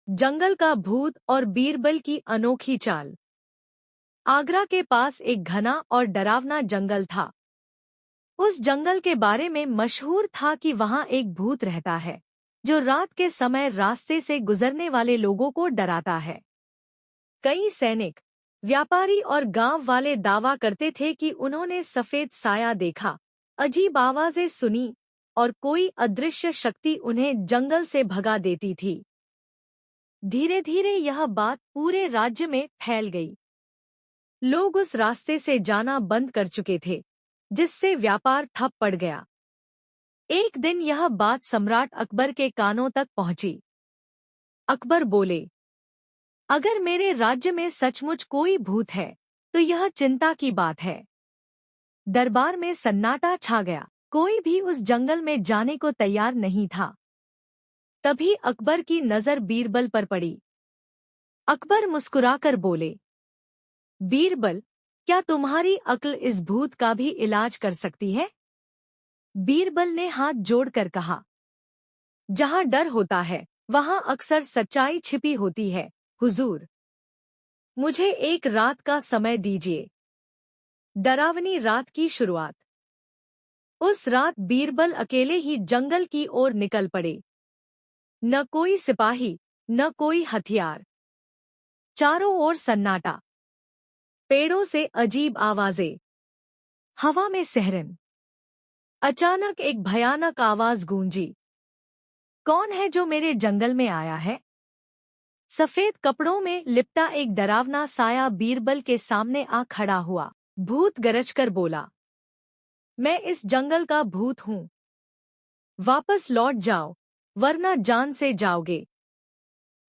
जंगल का भूत और बीरबल की अनोखी चाल। आगरा के पास एक घना और डरावना जंगल था। उस जंगल के बारे में मशहूर था कि वहां एक भूत रहता है जो रात के समय रास्ते से गुजरने वाले लोगों को डराता है। कई सैनिक, व्यापारी और गांव वाले दावा करते थे कि उन्होंने सफेद साया देखा, अजीब आवाजें सुनी और कोई अदृश्य शक्ति उन्हें जंगल से भगा देती थी। धीरे धीरे यह बात पूरे राज्य में फैल गई। लोग उस रास्ते से जाना बंद कर चुके थे, जिससे व्यापार ठप पड़ गया। एक दिन यह बात सम्राट अकबर के कानों तक पहुंची। अकबर बोले, अगर मेरे राज्य में सचमुच कोई भूत है तो यह चिंता की बात है। दरबार में सन्नाटा छा गया, कोई भी उस जंगल में जाने को तैयार नहीं था। तभी अकबर की नजर बीरबल पर पड़ी। अकबर मुस्कुराकर बोले, बीरबल, क्या तुम्हारी अक्ल इस भूत का भी इलाज कर सकती है? बीरबल ने हाथ जोड़कर कहा, जहां डर होता है वहां अक्सर सच्चाई छिपी होती है, हुजूर। मुझे एक रात का समय दीजिए। डरावनी रात की शुरुआत। उस रात बीरबल अकेले ही जंगल की ओर निकल पड़े। न कोई सिपाही, न कोई हथियार। चारों ओर सन्नाटा, पेड़ों से अजीब आवाजें, हवा में सिहरन। अचानक एक भयानक आवाज गूंजी, कौन है जो मेरे जंगल में आया है? सफेद कपड़ों में लिपटा एक डरावना साया बीरबल के सामने आ खड़ा हुआ। भूत गरजकर बोला, मैं इस जंगल का भूत हूँ। वापस लौट जाओ, वरना जान से जाओगे।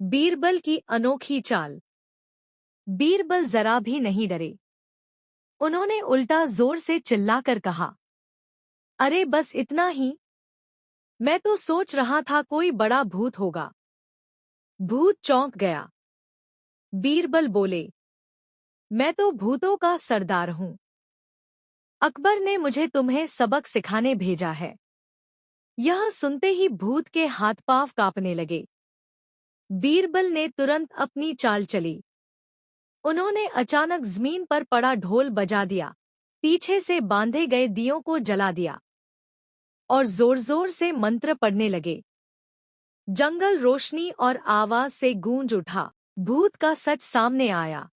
बीरबल की अनोखी चाल। बीरबल जरा भी नहीं डरे। उन्होंने उल्टा जोर से चिल्लाकर कहा, अरे बस इतना ही। मैं तो सोच रहा था कोई बड़ा भूत होगा। भूत चौंक गया। बीरबल बोले, मैं तो भूतों का सरदार हूँ। अकबर ने मुझे तुम्हें सबक सिखाने भेजा है। यह सुनते ही भूत के हाथ पांव कांपने लगे। बीरबल ने तुरंत अपनी चाल चली। उन्होंने अचानक जमीन पर पड़ा ढोल बजा दिया, पीछे से बांधे गए दियों को जला दिया और जोर जोर से मंत्र पढ़ने लगे। जंगल रोशनी और आवाज से गूंज उठा। भूत का सच सामने आया।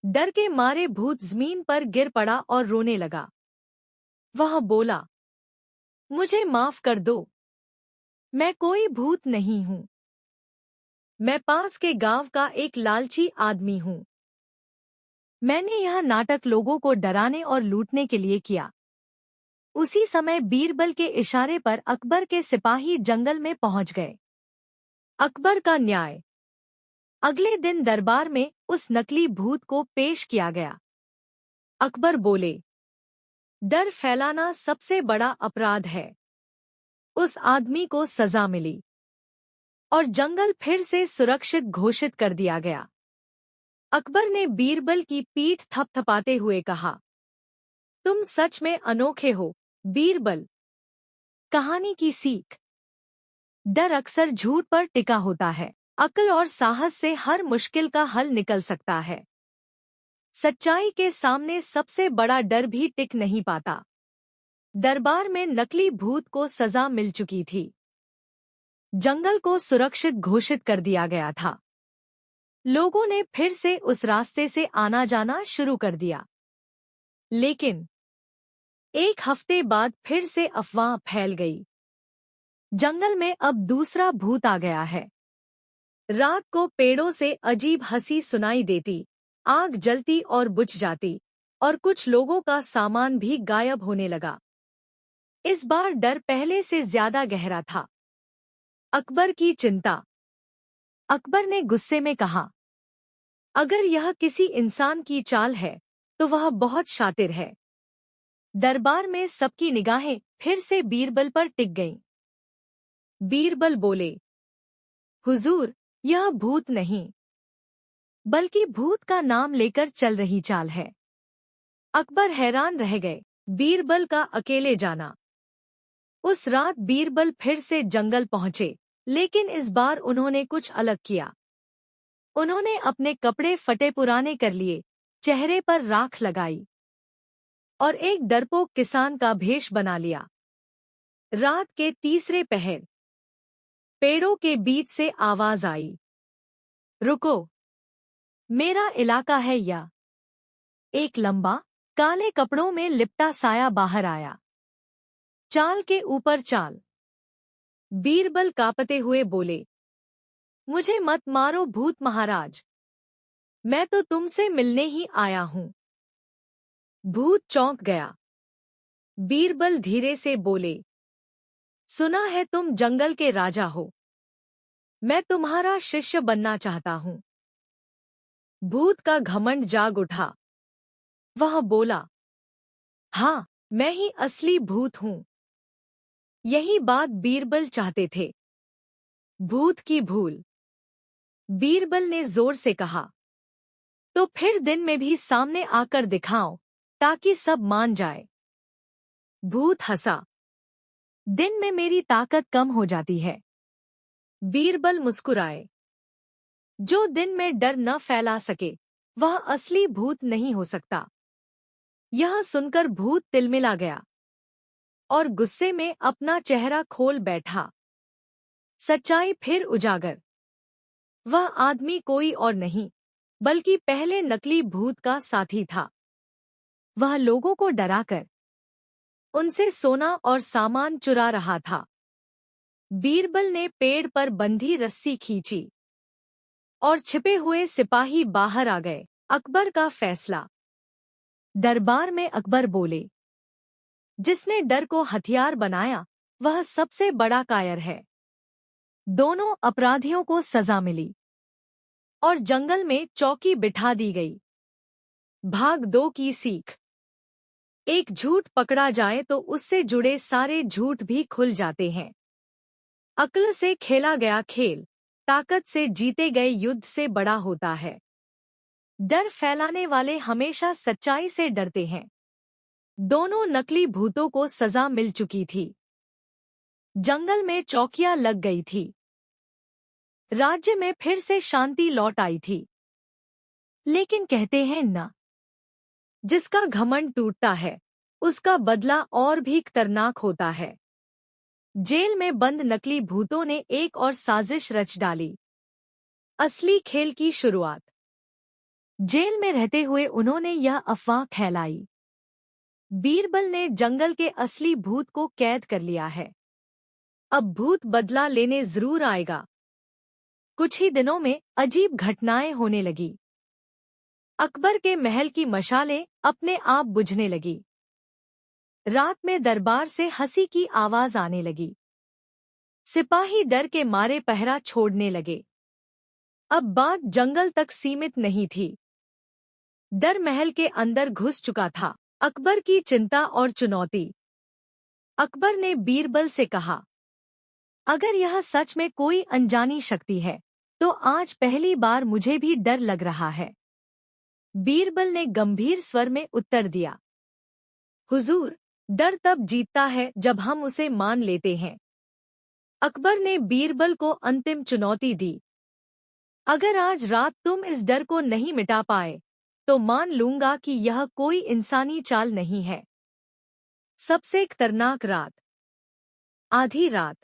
डर के मारे भूत जमीन पर गिर पड़ा और रोने लगा। वह बोला, मुझे माफ कर दो। मैं कोई भूत नहीं हूँ। मैं पास के गांव का एक लालची आदमी हूँ। मैंने यह नाटक लोगों को डराने और लूटने के लिए किया। उसी समय बीरबल के इशारे पर अकबर के सिपाही जंगल में पहुंच गए। अकबर का न्याय। अगले दिन दरबार में उस नकली भूत को पेश किया गया। अकबर बोले, डर फैलाना सबसे बड़ा अपराध है। उस आदमी को सजा मिली और जंगल फिर से सुरक्षित घोषित कर दिया गया। अकबर ने बीरबल की पीठ थपथपाते हुए कहा, तुम सच में अनोखे हो, बीरबल। कहानी की सीख। डर अक्सर झूठ पर टिका होता है। अक्ल और साहस से हर मुश्किल का हल निकल सकता है। सच्चाई के सामने सबसे बड़ा डर भी टिक नहीं पाता। दरबार में नकली भूत को सजा मिल चुकी थी। जंगल को सुरक्षित घोषित कर दिया गया था। लोगों ने फिर से उस रास्ते से आना जाना शुरू कर दिया। लेकिन एक हफ्ते बाद फिर से अफवाह फैल गई। जंगल में अब दूसरा भूत आ गया है। रात को पेड़ों से अजीब हंसी सुनाई देती, आग जलती और बुझ जाती, और कुछ लोगों का सामान भी गायब होने लगा। इस बार डर पहले से ज्यादा गहरा था। अकबर की चिंता। अकबर ने गुस्से में कहा, अगर यह किसी इंसान की चाल है तो वह बहुत शातिर है। दरबार में सबकी निगाहें फिर से बीरबल पर टिक गईं। बीरबल बोले, हुजूर, यह भूत नहीं, बल्कि भूत का नाम लेकर चल रही चाल है। अकबर हैरान रह गए। बीरबल का अकेले जाना। उस रात बीरबल फिर से जंगल पहुंचे। लेकिन इस बार उन्होंने कुछ अलग किया। उन्होंने अपने कपड़े फटे पुराने कर लिए, चेहरे पर राख लगाई और एक डरपोक किसान का भेष बना लिया। रात के तीसरे पहर पेड़ों के बीच से आवाज आई, रुको, मेरा इलाका है या। एक लंबा, काले कपड़ों में लिपटा साया बाहर आया। चाल के ऊपर चाल। बीरबल कांपते हुए बोले, मुझे मत मारो भूत महाराज, मैं तो तुमसे मिलने ही आया हूं। भूत चौंक गया। बीरबल धीरे से बोले, सुना है तुम जंगल के राजा हो, मैं तुम्हारा शिष्य बनना चाहता हूं। भूत का घमंड जाग उठा। वह बोला, हाँ, मैं ही असली भूत हूं। यही बात बीरबल चाहते थे। भूत की भूल। बीरबल ने जोर से कहा, तो फिर दिन में भी सामने आकर दिखाओ, ताकि सब मान जाए। भूत हंसा, दिन में मेरी ताकत कम हो जाती है। बीरबल मुस्कुराए, जो दिन में डर न फैला सके वह असली भूत नहीं हो सकता। यह सुनकर भूत तिलमिला गया और गुस्से में अपना चेहरा खोल बैठा। सच्चाई फिर उजागर। वह आदमी कोई और नहीं, बल्कि पहले नकली भूत का साथी था। वह लोगों को डराकर उनसे सोना और सामान चुरा रहा था। बीरबल ने पेड़ पर बंधी रस्सी खींची और छिपे हुए सिपाही बाहर आ गए। अकबर का फैसला। दरबार में अकबर बोले, जिसने डर को हथियार बनाया वह सबसे बड़ा कायर है। दोनों अपराधियों को सजा मिली और जंगल में चौकी बिठा दी गई। भाग 2 की सीख। एक झूठ पकड़ा जाए तो उससे जुड़े सारे झूठ भी खुल जाते हैं। अक्ल से खेला गया खेल ताकत से जीते गए युद्ध से बड़ा होता है। डर फैलाने वाले हमेशा सच्चाई से डरते हैं। दोनों नकली भूतों को सजा मिल चुकी थी। जंगल में चौकियां लग गई थी। राज्य में फिर से शांति लौट आई थी। लेकिन कहते हैं ना, जिसका घमंड टूटता है उसका बदला और भी खतरनाक होता है। जेल में बंद नकली भूतों ने एक और साजिश रच डाली। असली खेल की शुरुआत। जेल में रहते हुए उन्होंने यह अफवाह फैलाई, बीरबल ने जंगल के असली भूत को कैद कर लिया है। अब भूत बदला लेने जरूर आएगा। कुछ ही दिनों में अजीब घटनाएं होने लगी। अकबर के महल की मशालें अपने आप बुझने लगी। रात में दरबार से हंसी की आवाज आने लगी। सिपाही डर के मारे पहरा छोड़ने लगे। अब बात जंगल तक सीमित नहीं थी। डर महल के अंदर घुस चुका था। अकबर की चिंता और चुनौती। अकबर ने बीरबल से कहा, अगर यह सच में कोई अनजानी शक्ति है तो आज पहली बार मुझे भी डर लग रहा है। बीरबल ने गंभीर स्वर में उत्तर दिया, हुजूर, डर तब जीतता है जब हम उसे मान लेते हैं। अकबर ने बीरबल को अंतिम चुनौती दी, अगर आज रात तुम इस डर को नहीं मिटा पाए तो मान लूंगा कि यह कोई इंसानी चाल नहीं है। सबसे खतरनाक रात। आधी रात।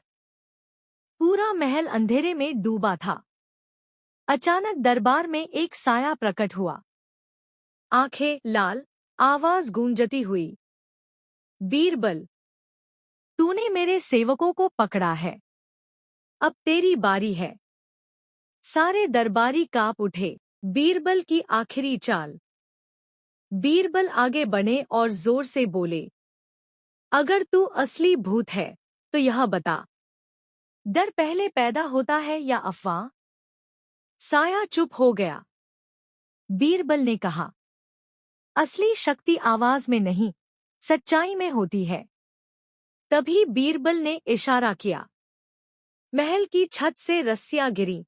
पूरा महल अंधेरे में डूबा था। अचानक दरबार में एक साया प्रकट हुआ। आंखें लाल, आवाज गूंजती हुई, बीरबल, तूने मेरे सेवकों को पकड़ा है, अब तेरी बारी है। सारे दरबारी कांप उठे। बीरबल की आखिरी चाल। बीरबल आगे बढ़े और जोर से बोले, अगर तू असली भूत है तो यह बता, डर पहले पैदा होता है या अफवाह? साया चुप हो गया। बीरबल ने कहा, असली शक्ति आवाज में नहीं, सच्चाई में होती है। तभी बीरबल ने इशारा किया। महल की छत से रस्सियां गिरी,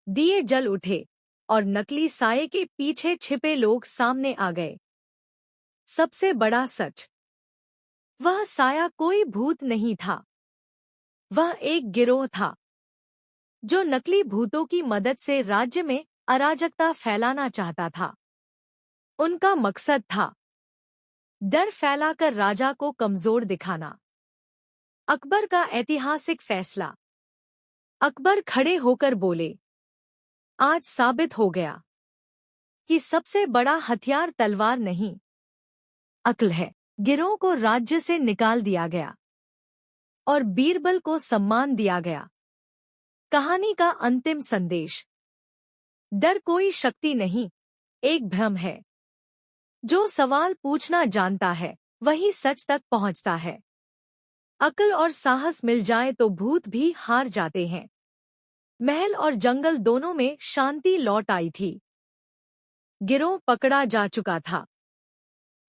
दिए जल उठे और नकली साये के पीछे छिपे लोग सामने आ गए। सबसे बड़ा सच, वह साया कोई भूत नहीं था, वह एक गिरोह था। जो नकली भूतों की मदद से राज्य में अराजकता फैलाना चाहता था। उनका मकसद था डर फैलाकर राजा को कमजोर दिखाना। अकबर का ऐतिहासिक फैसला। अकबर खड़े होकर बोले, आज साबित हो गया कि सबसे बड़ा हथियार तलवार नहीं, अक्ल है। गिरोह को राज्य से निकाल दिया गया और बीरबल को सम्मान दिया गया। कहानी का अंतिम संदेश। डर कोई शक्ति नहीं, एक भ्रम है। जो सवाल पूछना जानता है वही सच तक पहुंचता है। अक्ल और साहस मिल जाए तो भूत भी हार जाते हैं। महल और जंगल दोनों में शांति लौट आई थी। गिरोह पकड़ा जा चुका था।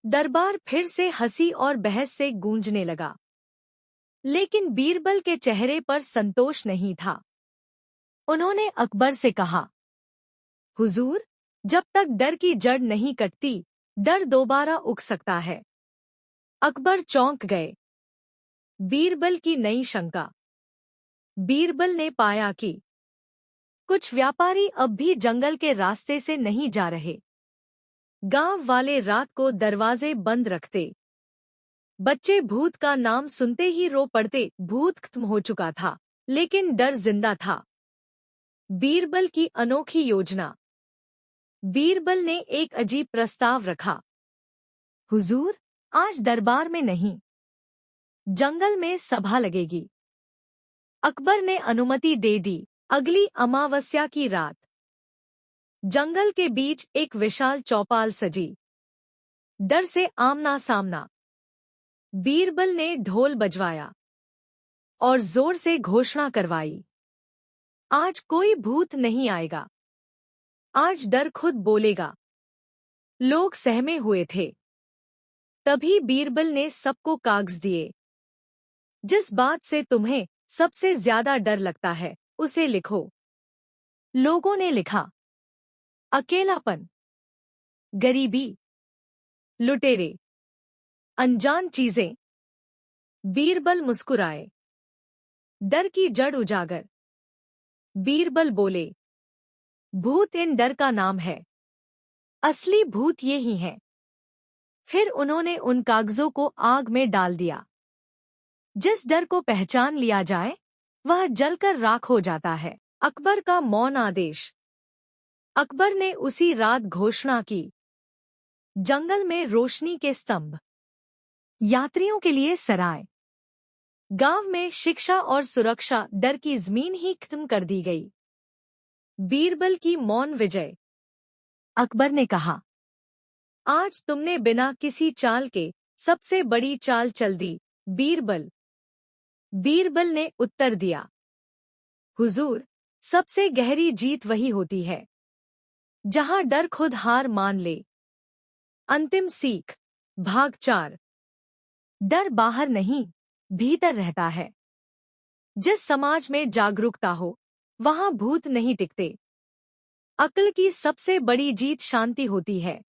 दरबार फिर से हंसी और बहस से गूंजने लगा। लेकिन बीरबल के चेहरे पर संतोष नहीं था। उन्होंने अकबर से कहा, हुजूर, जब तक डर की जड़ नहीं कटती, डर दोबारा उग सकता है। अकबर चौंक गए। बीरबल की नई शंका। बीरबल ने पाया कि कुछ व्यापारी अब भी जंगल के रास्ते से नहीं जा रहे। गांव वाले रात को दरवाजे बंद रखते। बच्चे भूत का नाम सुनते ही रो पड़ते। भूत खत्म हो चुका था, लेकिन डर जिंदा था। बीरबल की अनोखी योजना। बीरबल ने एक अजीब प्रस्ताव रखा। हुजूर, आज दरबार में नहीं, जंगल में सभा लगेगी। अकबर ने अनुमति दे दी। अगली अमावस्या की रात जंगल के बीच एक विशाल चौपाल सजी। डर से आमना सामना। बीरबल ने ढोल बजवाया और जोर से घोषणा करवाई, आज कोई भूत नहीं आएगा, आज डर खुद बोलेगा। लोग सहमे हुए थे। तभी बीरबल ने सबको कागज दिए। जिस बात से तुम्हें सबसे ज्यादा डर लगता है उसे लिखो। लोगों ने लिखा, अकेलापन, गरीबी, लुटेरे, अनजान चीजें। बीरबल मुस्कुराए। डर की जड़ उजागर। बीरबल बोले, भूत इन डर का नाम है, असली भूत ये ही हैं। फिर उन्होंने उन कागजों को आग में डाल दिया। जिस डर को पहचान लिया जाए वह जलकर राख हो जाता है। अकबर का मौन आदेश। अकबर ने उसी रात घोषणा की, जंगल में रोशनी के स्तंभ, यात्रियों के लिए सराय, गांव में शिक्षा और सुरक्षा। डर की जमीन ही खत्म कर दी गई। बीरबल की मौन विजय। अकबर ने कहा, आज तुमने बिना किसी चाल के सबसे बड़ी चाल चल दी। बीरबल। बीरबल ने उत्तर दिया, हुजूर, सबसे गहरी जीत वही होती है जहां डर खुद हार मान ले। अंतिम सीख। भाग 4। डर बाहर नहीं, भीतर रहता है। जिस समाज में जागरूकता हो वहां भूत नहीं टिकते। अक्ल की सबसे बड़ी जीत शांति होती है।